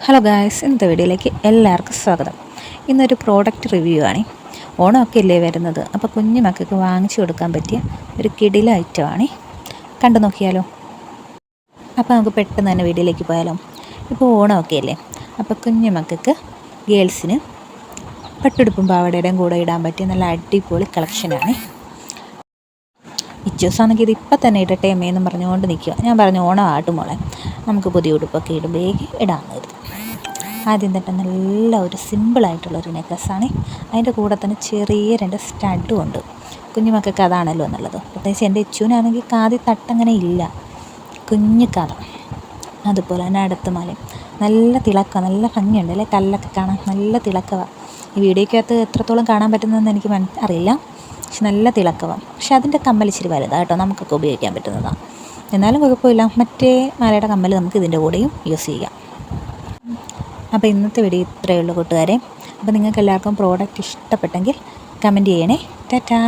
Hello guys, ഇന്നത്തെ വീഡിയോയിലേക്ക് എല്ലാവർക്കും സ്വാഗതം. ഇന്നൊരു പ്രോഡക്റ്റ് റിവ്യൂ ആണ്. ഓണമൊക്കെ അല്ലേ വരുന്നത്, അപ്പോൾ കുഞ്ഞു മക്കൾക്ക് വാങ്ങിച്ചു കൊടുക്കാൻ പറ്റിയ ഒരു കിടില ഐറ്റമാണ്. കണ്ടു നോക്കിയാലോ. അപ്പോൾ നമുക്ക് പെട്ടെന്ന് തന്നെ വീഡിയോയിലേക്ക് പോയാലോ. ഇപ്പോൾ ഓണമൊക്കെ അല്ലേ, അപ്പോൾ കുഞ്ഞു മക്കൾക്ക് ഗേൾസിന് പട്ടുടുപ്പും പാവാടയുടെയും കൂടെ ഇടാൻ പറ്റിയ നല്ല അടിപൊളി കളക്ഷനാണ്. ഇച്ചൂസാണെങ്കിൽ ഇത് ഇപ്പം തന്നെ ഇടട്ടെ അമ്മയെന്നും പറഞ്ഞുകൊണ്ട് നിൽക്കുക. ഞാൻ പറഞ്ഞു ഓണം ആട്ടുമോളെ, നമുക്ക് പുതിയ ഉടുപ്പൊക്കെ ഇടുമ്പോഴേക്ക് ഇടാമെന്ന് കരുതി. ആദ്യം തന്നെ നല്ല ഒരു സിമ്പിളായിട്ടുള്ളൊരു നെക്ലസ്സാണ്. അതിൻ്റെ കൂടെ തന്നെ ചെറിയ 2 സ്റ്റഡും ഉണ്ട്. കുഞ്ഞുമക്കൾക്ക് അതാണല്ലോ എന്നുള്ളത്. പ്രത്യേകിച്ച് എൻ്റെ ഇച്ചൂനാണെങ്കിൽ കാതി തട്ടങ്ങനെ ഇല്ല, കുഞ്ഞു കാത. അതുപോലെ തന്നെ അടുത്ത മാലയും നല്ല തിളക്കം, നല്ല ഭംഗിയുണ്ട് അല്ലേ, കല്ലൊക്കെ കാണാൻ നല്ല തിളക്കമാണ്. ഈ വീഡിയോയ്ക്കകത്ത് എത്രത്തോളം കാണാൻ പറ്റുന്നതെന്ന് എനിക്ക് അറിയില്ല, പക്ഷെ നല്ല തിളക്കമാണ്. പക്ഷെ അതിൻ്റെ കമ്മൽ ഇച്ചിരി വലുതാണ് കേട്ടോ, നമുക്കൊക്കെ ഉപയോഗിക്കാൻ പറ്റുന്നതാണ്. എന്നാലും കുഴപ്പമില്ല, മറ്റേ മാലയുടെ കമ്മൽ നമുക്ക് ഇതിൻ്റെ കൂടെയും യൂസ് ചെയ്യാം. അപ്പോൾ ഇന്നത്തെ വീഡിയോ ഇത്രയേ ഉള്ളൂ കൂട്ടുകാരെ. അപ്പോൾ നിങ്ങൾക്ക് എല്ലാവർക്കും പ്രോഡക്റ്റ് ഇഷ്ടപ്പെട്ടെങ്കിൽ കമൻറ്റ് ചെയ്യണേ. ടാറ്റാ.